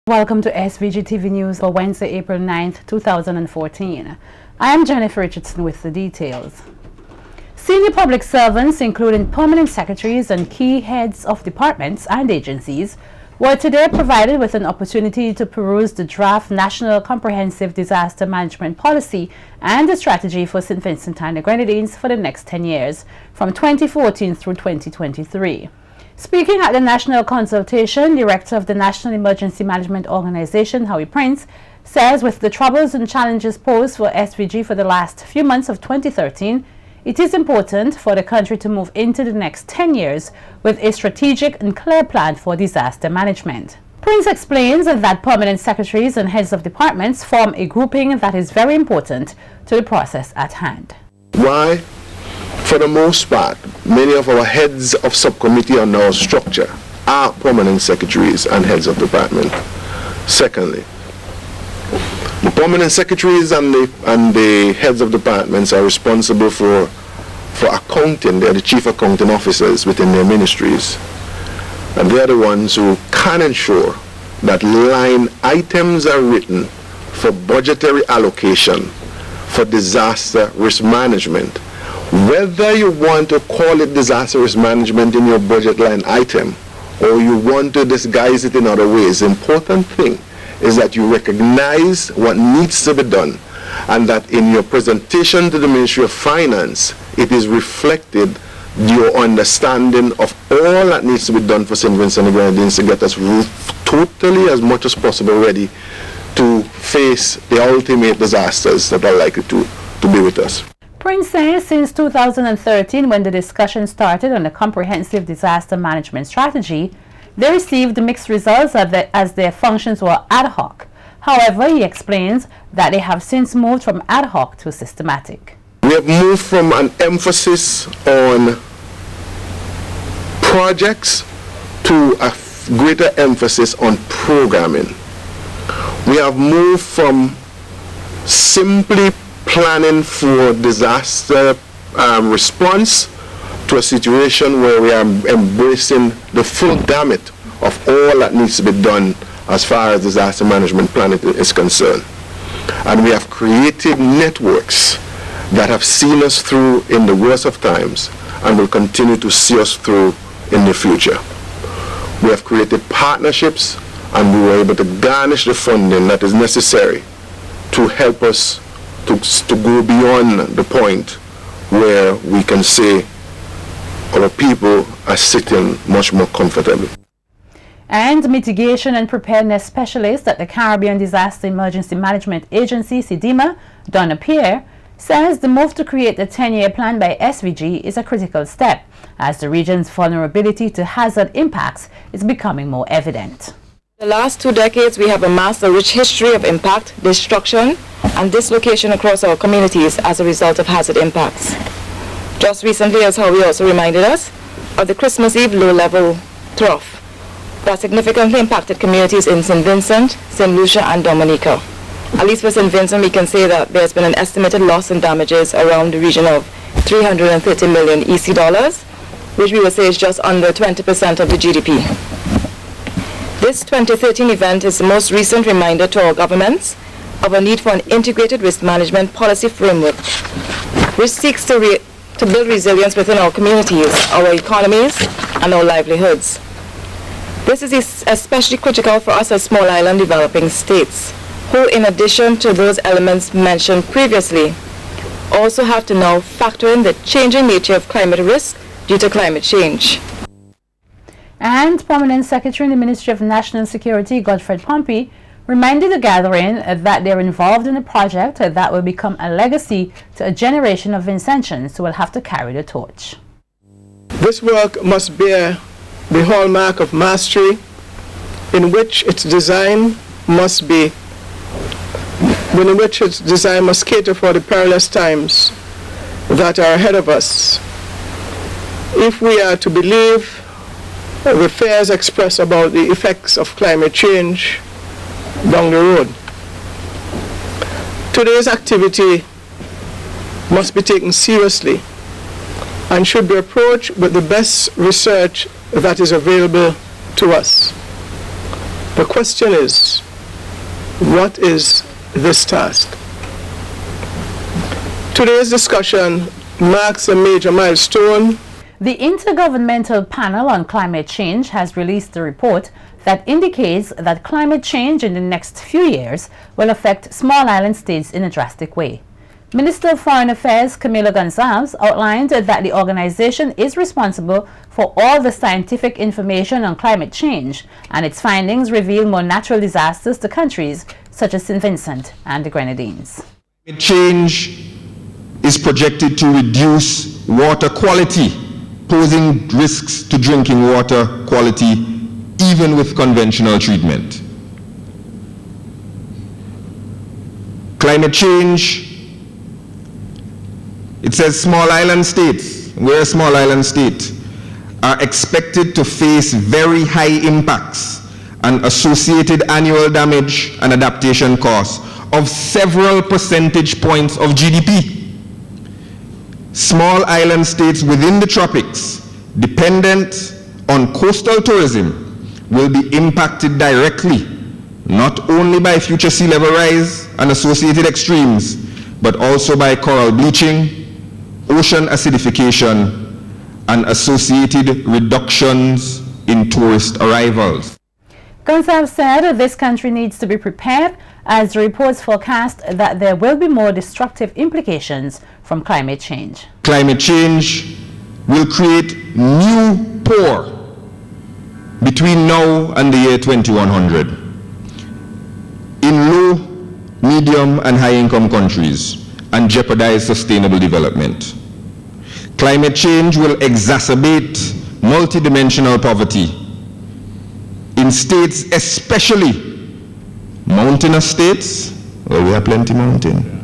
Welcome to SVG-TV News for Wednesday, April 9th, 2014. I am Jennifer Richardson with the details. Senior public servants, including permanent secretaries and key heads of departments and agencies, were today provided with an opportunity to peruse the draft National Comprehensive Disaster Management Policy and the strategy for St. Vincent and the Grenadines for the next 10 years, from 2014 through 2023. Speaking at the national consultation, Director of the National Emergency Management Organization, Howie Prince, says with the troubles and challenges posed for SVG for the last few months of 2013, it is important for the country to move into the next 10 years with a strategic and clear plan for disaster management. Prince explains that permanent secretaries and heads of departments form a grouping that is very important to the process at hand. Why? For the most part, many of our heads of subcommittee on our structure are permanent secretaries and heads of department. Secondly, the permanent secretaries and the heads of departments are responsible for accounting. They are the chief accounting officers within their ministries. And they are the ones who can ensure that line items are written for budgetary allocation for disaster risk management. Whether you want to call it disaster risk management in your budget line item or you want to disguise it in other ways, the important thing is that you recognize what needs to be done and that in your presentation to the Ministry of Finance, it is reflected your understanding of all that needs to be done for St. Vincent and the Grenadines to get us totally as much as possible ready to face the ultimate disasters that are likely to be with us. Prince says since 2013, when the discussion started on the comprehensive disaster management strategy, they received mixed results as their functions were ad hoc. However, he explains that they have since moved from ad hoc to systematic. We have moved from an emphasis on projects to a greater emphasis on programming. We have moved from simply planning for disaster response to a situation where we are embracing the full gamut of all that needs to be done as far as disaster management planning is concerned. And we have created networks that have seen us through in the worst of times and will continue to see us through in the future. We have created partnerships and we were able to garnish the funding that is necessary to help us to go beyond the point where we can say our people are sitting much more comfortably. And mitigation and preparedness specialist at the Caribbean Disaster Emergency Management Agency, CDEMA, Donna Pierre, says the move to create a 10-year plan by SVG is a critical step as the region's vulnerability to hazard impacts is becoming more evident. In the last 2 decades, we have amassed a rich history of impact, destruction, and dislocation across our communities as a result of hazard impacts. Just recently, as Howie also reminded us, of the Christmas Eve low-level trough that significantly impacted communities in St. Vincent, St. Lucia, and Dominica. At least for St. Vincent, we can say that there's been an estimated loss in damages around the region of 330 million EC dollars, which we would say is just under 20% of the GDP. This 2013 event is the most recent reminder to our governments of a need for an integrated risk management policy framework, which seeks to build resilience within our communities, our economies, and our livelihoods. This is especially critical for us as small island developing states, who, in addition to those elements mentioned previously, also have to now factor in the changing nature of climate risk due to climate change. And Permanent Secretary in the Ministry of National Security, Godfred Pompey, reminded the gathering that they're involved in a project that will become a legacy to a generation of Vincentians who will have to carry the torch. This work must bear the hallmark of mastery, in which its design must cater for the perilous times that are ahead of us. If we are to believe the fears expressed about the effects of climate change down the road, today's activity must be taken seriously and should be approached with the best research that is available to us. The question is, what is this task? Today's discussion marks a major milestone. The Intergovernmental Panel on Climate Change has released a report that indicates that climate change in the next few years will affect small island states in a drastic way. Minister of Foreign Affairs Camilo Gonçalves outlined that the organization is responsible for all the scientific information on climate change, and its findings reveal more natural disasters to countries such as St. Vincent and the Grenadines. Climate change is projected to reduce water quality, posing risks to drinking water quality even with conventional treatment. Climate change, it says small island states, we're a small island state, are expected to face very high impacts and associated annual damage and adaptation costs of several percentage points of GDP. Small island states within the tropics, dependent on coastal tourism, will be impacted directly, not only by future sea level rise and associated extremes, but also by coral bleaching, ocean acidification, and associated reductions in tourist arrivals. Gonçalves said this country needs to be prepared as the reports forecast that there will be more destructive implications from climate change. Climate change will create new poor between now and the year 2100 in low, medium, and high-income countries and jeopardize sustainable development. Climate change will exacerbate multidimensional poverty in states, especially mountainous states, where we have plenty mountain.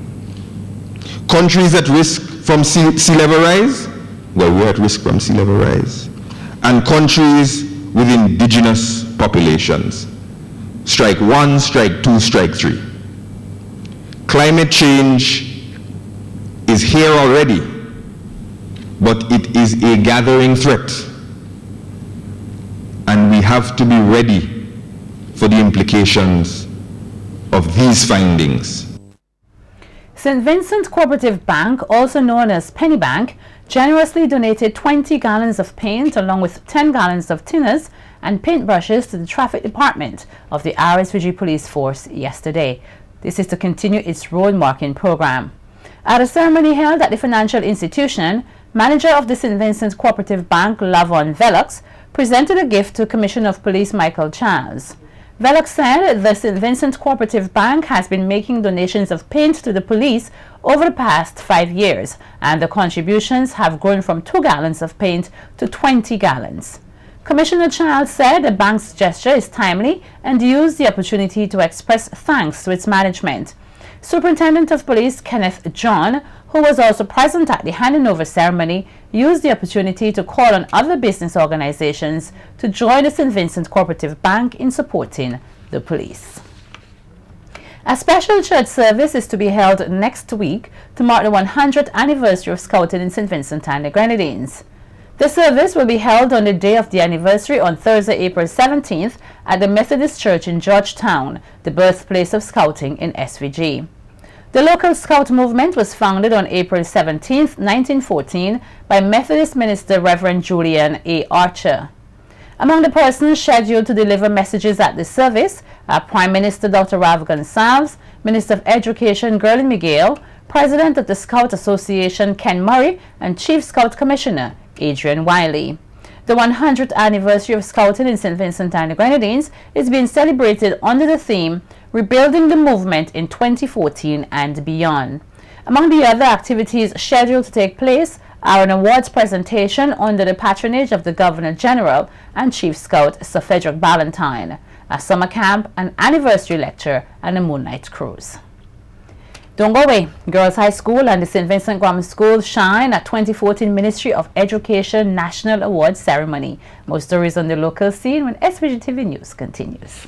Countries at risk from sea level rise, where we're at risk from sea level rise. And countries with indigenous populations. Strike 1, strike 2, strike 3. Climate change is here already, but it is a gathering threat. And we have to be ready for the implications of these findings. St. Vincent Cooperative Bank, also known as Penny Bank, generously donated 20 gallons of paint along with 10 gallons of thinners and paintbrushes to the traffic department of the SVG police force yesterday. This is to continue its road marking program. At a ceremony held at the financial institution, manager of the St. Vincent Cooperative Bank, Lavon Velox, presented a gift to Commissioner of Police Michael Charles. Velox said the St. Vincent Cooperative Bank has been making donations of paint to the police over the past 5 years, and the contributions have grown from 2 gallons of paint to 20 gallons. Commissioner Charles said the bank's gesture is timely and used the opportunity to express thanks to its management. Superintendent of Police Kenneth John, who was also present at the handing over ceremony, used the opportunity to call on other business organizations to join the St. Vincent Cooperative Bank in supporting the police. A special church service is to be held next week to mark the 100th anniversary of Scouting in St. Vincent and the Grenadines. The service will be held on the day of the anniversary on Thursday, April 17th at the Methodist Church in Georgetown, the birthplace of Scouting in SVG. The local Scout movement was founded on April 17, 1914 by Methodist minister Reverend Julian A. Archer. Among the persons scheduled to deliver messages at the service are Prime Minister Dr. Rav Gonçalves, Minister of Education Gerlin Miguel, President of the Scout Association Ken Murray, and Chief Scout Commissioner Adrian Wiley. The 100th anniversary of Scouting in St. Vincent and the Grenadines is being celebrated under the theme Rebuilding the Movement in 2014 and Beyond. Among the other activities scheduled to take place are an awards presentation under the patronage of the Governor General and Chief Scout Sir Frederick Ballantyne, a summer camp, an anniversary lecture, and a moonlight cruise. Don't go away. Girls High School and the St. Vincent Grammar School shine at 2014 Ministry of Education National Awards ceremony. More stories on the local scene when SVGTV News continues.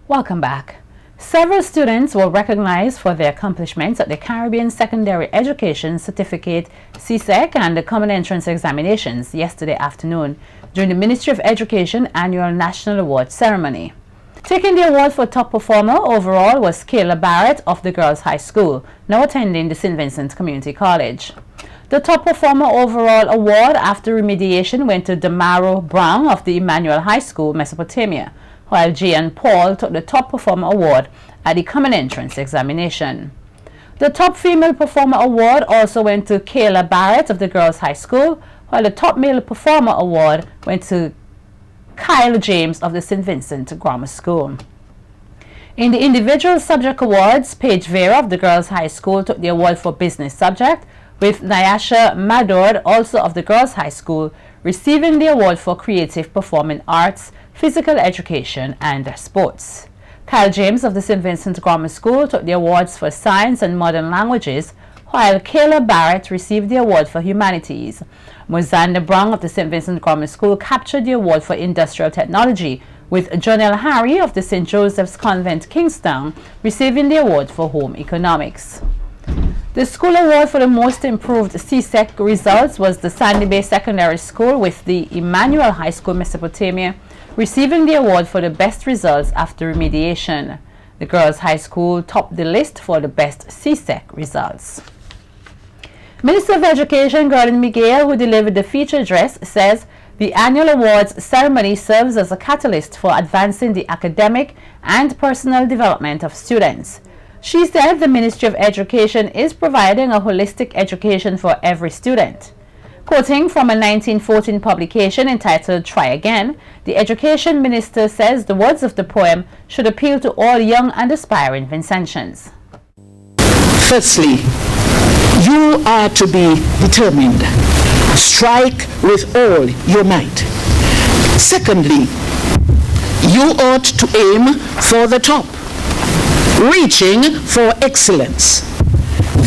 Welcome back. Several students were recognized for their accomplishments at the Caribbean Secondary Education Certificate CSEC and the Common Entrance Examinations yesterday afternoon during the Ministry of Education Annual National Award Ceremony. Taking the award for top performer overall was Kayla Barrett of the Girls High School, now attending the St. Vincent Community College. The top performer overall award after remediation went to Damaro Brown of the Emmanuel High School, Mesopotamia, while Jan Paul took the top performer award at the Common Entrance Examination. The top female performer award also went to Kayla Barrett of the Girls High School, while the top male performer award went to Kyle James of the St. Vincent Grammar School. In the individual subject awards, Paige Vera of the Girls High School took the award for business subject, with Nyasha Madord, also of the Girls High School, receiving the award for creative performing arts, physical education, and sports. Kyle James of the St. Vincent Grammar School took the awards for science and modern languages, while Kayla Barrett received the award for humanities. Mozanda Brown of the St. Vincent Grammar School captured the award for industrial technology, with Jonelle Harry of the St. Joseph's Convent Kingstown receiving the award for home economics. The school award for the most improved CSEC results was the Sandy Bay Secondary School, with the Emmanuel High School, Mesopotamia, receiving the award for the best results after remediation. The Girls High School topped the list for the best CSEC results. Minister of Education Gordon Miguel, who delivered the feature address, says the annual awards ceremony serves as a catalyst for advancing the academic and personal development of students. She said the Ministry of Education is providing a holistic education for every student. Quoting from a 1914 publication entitled Try Again, the Education Minister says the words of the poem should appeal to all young and aspiring Vincentians. Firstly, you are to be determined. Strike with all your might. Secondly, you ought to aim for the top, reaching for excellence.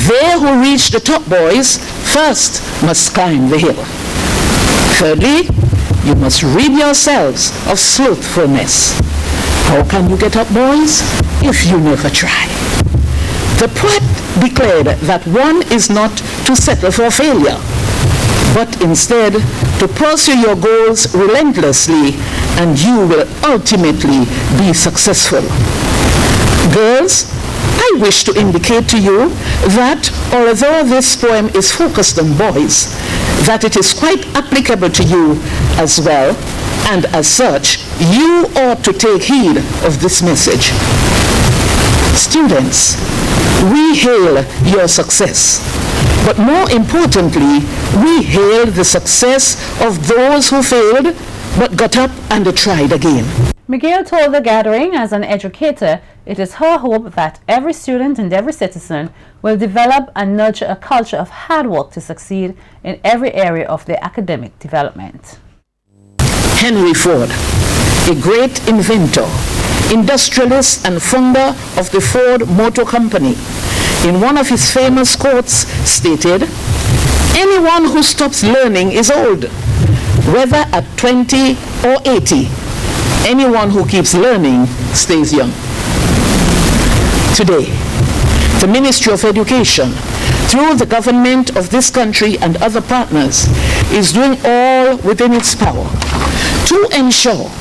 They who reach the top, boys, first must climb the hill. Thirdly, you must rid yourselves of slothfulness. How can you get up, boys, if you never try? The poet declared that one is not to settle for failure, but instead to pursue your goals relentlessly, and you will ultimately be successful. Girls, I wish to indicate to you that although this poem is focused on boys, that it is quite applicable to you as well, and as such, you ought to take heed of this message. Students, we hail your success, but more importantly, we hail the success of those who failed but got up and tried again. Miguel told the gathering, as an educator, it is her hope that every student and every citizen will develop and nurture a culture of hard work to succeed in every area of their academic development. Henry Ford, a great inventor, industrialist and founder of the Ford Motor Company, in one of his famous quotes stated, "Anyone who stops learning is old, whether at 20 or 80. Anyone who keeps learning stays young." Today, the Ministry of Education, through the government of this country and other partners, is doing all within its power to ensure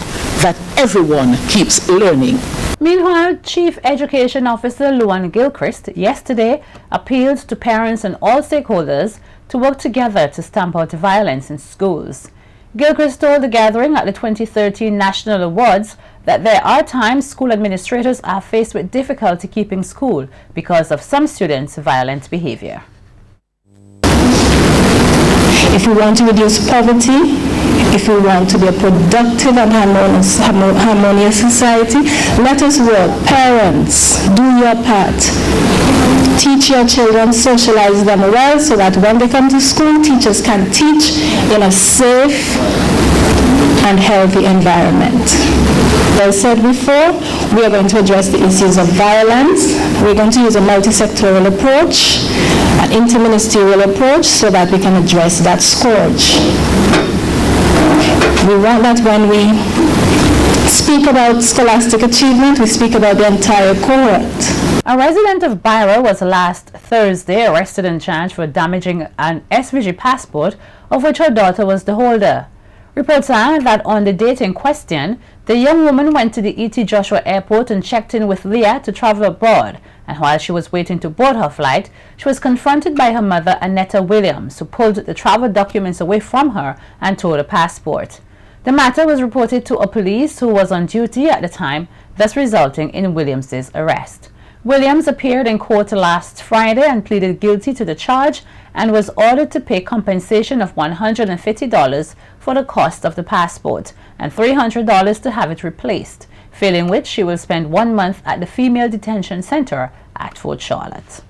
that everyone keeps learning. Meanwhile, Chief Education Officer Luan Gilchrist yesterday appealed to parents and all stakeholders to work together to stamp out violence in schools. Gilchrist told the gathering at the 2013 National Awards that there are times school administrators are faced with difficulty keeping school because of some students' violent behavior. If we want to reduce poverty, if we want to be a productive and harmonious society, let us work. Parents, do your part. Teach your children, socialize them well so that when they come to school, teachers can teach in a safe and healthy environment. As I said before, we are going to address the issues of violence. We're going to use a multi-sectoral approach, an interministerial approach, so that we can address that scourge. We want that when we speak about scholastic achievement, we speak about the entire cohort. A resident of Byra was last Thursday arrested and charged for damaging an SVG passport of which her daughter was the holder. Reports are that on the date in question, the young woman went to the E.T. Joshua Airport and checked in with Leah to travel abroad, and while she was waiting to board her flight, she was confronted by her mother, Annetta Williams, who pulled the travel documents away from her and tore the passport. The matter was reported to a police who was on duty at the time, thus resulting in Williams's arrest. Williams appeared in court last Friday and pleaded guilty to the charge and was ordered to pay compensation of $150 for the cost of the passport and $300 to have it replaced, failing which she will spend 1 month at the Female Detention Center at Fort Charlotte.